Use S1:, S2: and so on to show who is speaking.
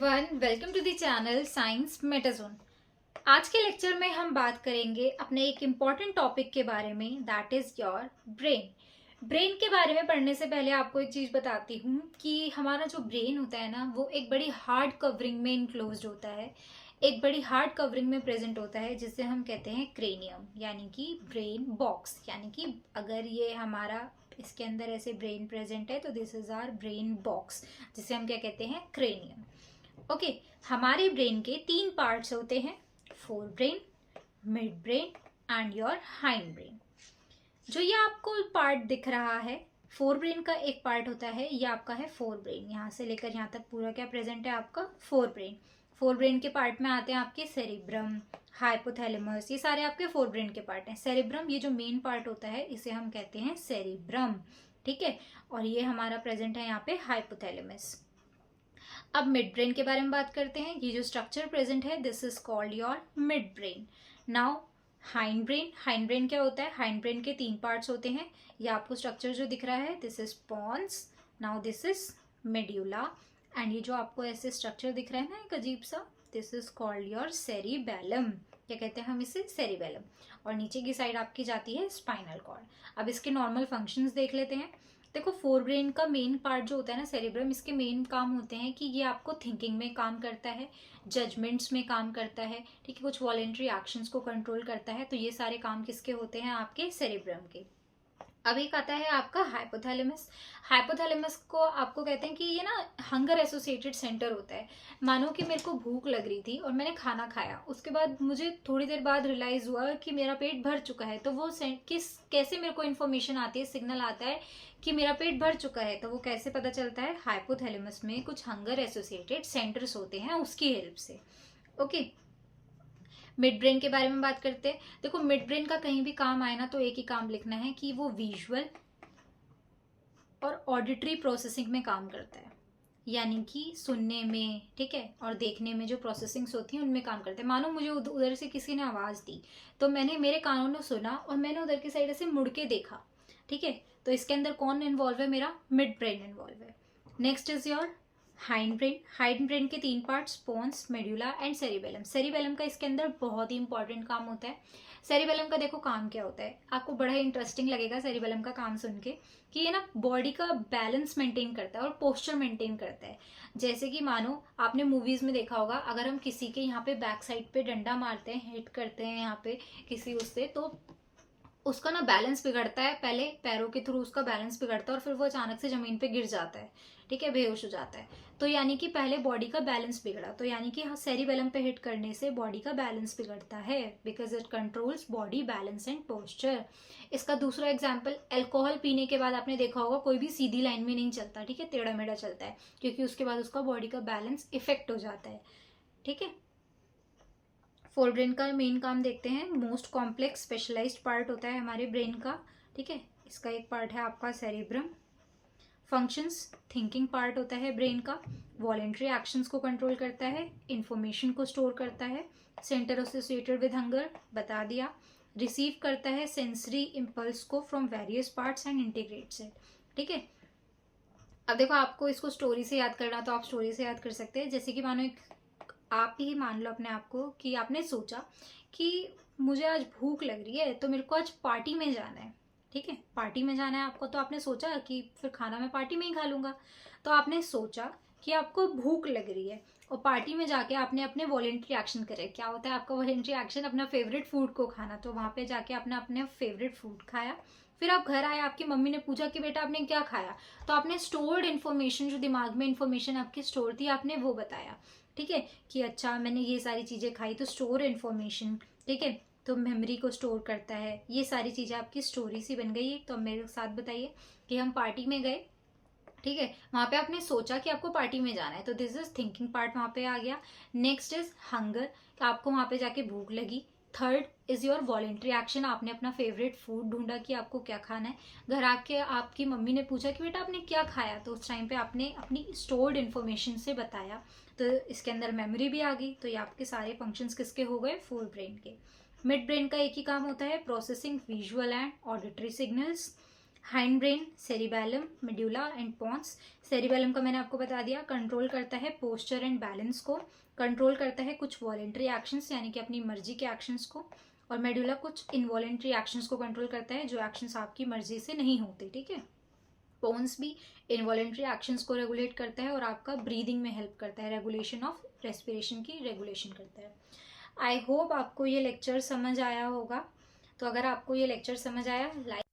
S1: Everyone, welcome to the channel Science Metazone. आज के lecture में हम बात करेंगे अपने एक इम्पॉर्टेंट टॉपिक के बारे में, that is your brain. Brain के बारे में पढ़ने से पहले आपको एक चीज बताती हूँ कि हमारा जो ब्रेन होता है ना, वो एक बड़ी हार्ड कवरिंग में इनक्लोज्ड होता है, एक बड़ी हार्ड कवरिंग में प्रेजेंट होता है, जिसे हम कहते हैं क्रेनियम, यानी कि ब्रेन बॉक्स। यानी कि अगर ये हमारा इसके अंदर ऐसे ब्रेन प्रेजेंट है तो this is our brain box, जिसे हम क्या कहते हैं, क्रेनियम। ओके, हमारे ब्रेन के 3 पार्ट्स होते हैं, fore brain, mid brain and your hind brain. जो ये आपको पार्ट दिख रहा है, फोर ब्रेन का एक पार्ट होता है, ये आपका है फोर ब्रेन। यहाँ से लेकर यहाँ तक पूरा क्या प्रेजेंट है आपका, फोर ब्रेन। फोर ब्रेन के पार्ट में आते हैं आपके सेरिब्रम, हाइपोथैलेमस, ये सारे आपके फोर ब्रेन के पार्ट हैं। सेरिब्रम ये जो मेन पार्ट होता है, इसे हम कहते हैं सेरिब्रम, ठीक है। और ये हमारा प्रेजेंट है यहाँ पे हाइपोथैलेमस। अब मिड ब्रेन के बारे में बात करते हैं। ये जो स्ट्रक्चर प्रेजेंट है, this is called your mid brain. Now hind brain. Hind brain क्या होता है? हाइंड ब्रेन के 3 पार्ट्स होते हैं। ये आपको स्ट्रक्चर जो दिख रहा है, this is pons, now this is medulla, and ये जो आपको ऐसे स्ट्रक्चर दिख रहा है ना, एक अजीब सा, this is called your cerebellum. क्या कहते हैं हम इसे? सेरिबेलम। और नीचे की साइड आपकी जाती है स्पाइनल कॉर्ड। अब इसके नॉर्मल फंक्शंस देख लेते हैं। देखो, फोर ब्रेन का मेन पार्ट जो होता है ना, सेरिब्रम, इसके मेन काम होते हैं कि ये आपको थिंकिंग में काम करता है, जजमेंट्स में काम करता है, ठीक है, कुछ वॉलेंट्री एक्शंस को कंट्रोल करता है। तो ये सारे काम किसके होते हैं? आपके सेरिब्रम के। अब एक आता है आपका हाइपोथैलेमस। हाइपोथैलेमस को आपको कहते हैं कि ये ना हंगर एसोसिएटेड सेंटर होता है। मानो कि मेरे को भूख लग रही थी और मैंने खाना खाया, उसके बाद मुझे थोड़ी देर बाद रियलाइज हुआ कि मेरा पेट भर चुका है। तो वो कैसे मेरे को इन्फॉर्मेशन आती है, सिग्नल आता है कि मेरा पेट भर चुका है, तो वो कैसे पता चलता है? हाइपोथैलेमस में कुछ हंगर एसोसिएटेड सेंटर्स होते हैं, उसकी हेल्प से। ओके, मिड ब्रेन के बारे में बात करते हैं। देखो, मिड ब्रेन का कहीं भी काम आए ना, तो एक ही काम लिखना है कि वो विजुअल और ऑडिटरी प्रोसेसिंग में काम करता है, यानी कि सुनने में, ठीक है, और देखने में जो प्रोसेसिंग्स होती हैं उनमें काम करते हैं। मानो मुझे उधर से किसी ने आवाज़ दी, तो मैंने, मेरे कानों ने सुना और मैंने उधर की साइड से मुड़ के देखा, ठीक है। तो इसके अंदर कौन इन्वॉल्व है? मेरा मिड ब्रेन इन्वॉल्व है। Next is your hind brain. Hind brain के 3 parts, pons, medulla and cerebellum. Cerebellum का इसके अंदर बहुत ही इंपॉर्टेंट काम होता है। सेरिबेलम का देखो काम क्या होता है, आपको बड़ा ही इंटरेस्टिंग लगेगा सेरिबेलम का काम सुन के, कि ये ना बॉडी का बैलेंस मेंटेन करता है और पोस्चर मेंटेन करता है। जैसे कि मानो आपने मूवीज में देखा होगा, अगर हम किसी के यहाँ पे बैक साइड पे डंडा मारते हैं, हिट करते हैं यहाँ पे किसी उससे, तो उसका ना बैलेंस बिगड़ता है, पहले पैरों के थ्रू उसका बैलेंस बिगड़ता है और फिर वो अचानक से जमीन पे गिर जाता है, ठीक है, बेहोश हो जाता है। तो यानी कि पहले बॉडी का बैलेंस बिगड़ा, तो यानी कि सेरिबेलम पे हिट करने से बॉडी का बैलेंस बिगड़ता है, because it controls body balance and posture. इसका दूसरा एग्जाम्पल, अल्कोहल पीने के बाद आपने देखा होगा कोई भी सीधी लाइन में नहीं चलता, ठीक है, टेढ़ा मेढ़ा चलता है, क्योंकि उसके बाद उसका बॉडी का बैलेंस इफेक्ट हो जाता है, ठीक है। फोर ब्रेन का मेन काम देखते हैं। मोस्ट कॉम्प्लेक्स स्पेशलाइज्ड पार्ट होता है हमारे ब्रेन का, ठीक है। इसका एक पार्ट है आपका सेरिब्रम। फंक्शंस, थिंकिंग पार्ट होता है ब्रेन का, वॉलेंट्री एक्शंस को कंट्रोल करता है, इंफॉर्मेशन को स्टोर करता है, सेंटर एसोसिएटेड विद हंगर, बता दिया, रिसीव करता है सेंसरी इम्पल्स को from various parts and integrates it, ठीक है। अब देखो, आपको इसको स्टोरी से याद करना, तो आप स्टोरी से याद कर सकते हैं। जैसे कि मानो एक, आप ही मान लो अपने आप को कि आपने सोचा कि मुझे आज भूख लग रही है, तो मेरे को आज पार्टी में जाना है, ठीक है, पार्टी में जाना है आपको। तो आपने सोचा कि फिर खाना मैं पार्टी में ही खा लूंगा। तो आपने सोचा कि आपको भूख लग रही है, और पार्टी में जाके आपने अपने वॉलेंट्री एक्शन करे। क्या होता है आपका वॉलेंट्री एक्शन? अपना फेवरेट फूड को खाना। तो वहां पे जाके आपने अपने फेवरेट फूड खाया, फिर आप घर आए, आपकी मम्मी ने पूछा कि बेटा आपने क्या खाया, तो आपने स्टोर्ड इन्फॉर्मेशन, जो दिमाग में इन्फॉर्मेशन आपकी स्टोर थी, आपने वो बताया, ठीक है, कि अच्छा मैंने ये सारी चीज़ें खाई। तो स्टोर इन्फॉर्मेशन, ठीक है, तो मेमोरी को स्टोर करता है। ये सारी चीज़ें आपकी स्टोरी सी बन गई। तो मेरे साथ बताइए कि हम पार्टी में गए, ठीक है, वहां पे आपने सोचा कि आपको पार्टी में जाना है, तो दिस इज थिंकिंग पार्ट वहां पे आ गया। नेक्स्ट इज हंगर, आपको वहां पे जाके भूख लगी। Third is your voluntary action, आपने अपना फेवरेट फूड ढूंढा कि आपको क्या खाना है। घर आके आपकी मम्मी ने पूछा कि बेटा आपने क्या खाया, तो उस टाइम पे आपने अपनी स्टोर्ड इन्फॉर्मेशन से बताया। तो इसके अंदर मेमोरी भी आ गई। तो ये आपके सारे फंक्शंस किसके हो गए? फोर ब्रेन के। मिड ब्रेन का एक ही काम होता है, processing visual and auditory signals. Hind brain, cerebellum, medulla and pons. Cerebellum का मैंने आपको बता दिया, कंट्रोल करता है पोस्चर एंड बैलेंस को, कंट्रोल करता है कुछ वॉलेंट्री एक्शंस यानी कि अपनी मर्जी के एक्शंस को, और मेडुला कुछ इनवॉलेंट्री एक्शंस को कंट्रोल करता है जो एक्शंस आपकी मर्जी से नहीं होते, ठीक है। पोन्स भी इनवॉलेंट्री एक्शंस को रेगुलेट करता है और आपका ब्रीदिंग में हेल्प करता है, रेगुलेशन ऑफ रेस्पिरेशन की रेगुलेशन करता है। आई होप आपको ये लेक्चर समझ आया होगा। तो अगर आपको ये लेक्चर समझ आया, लाइक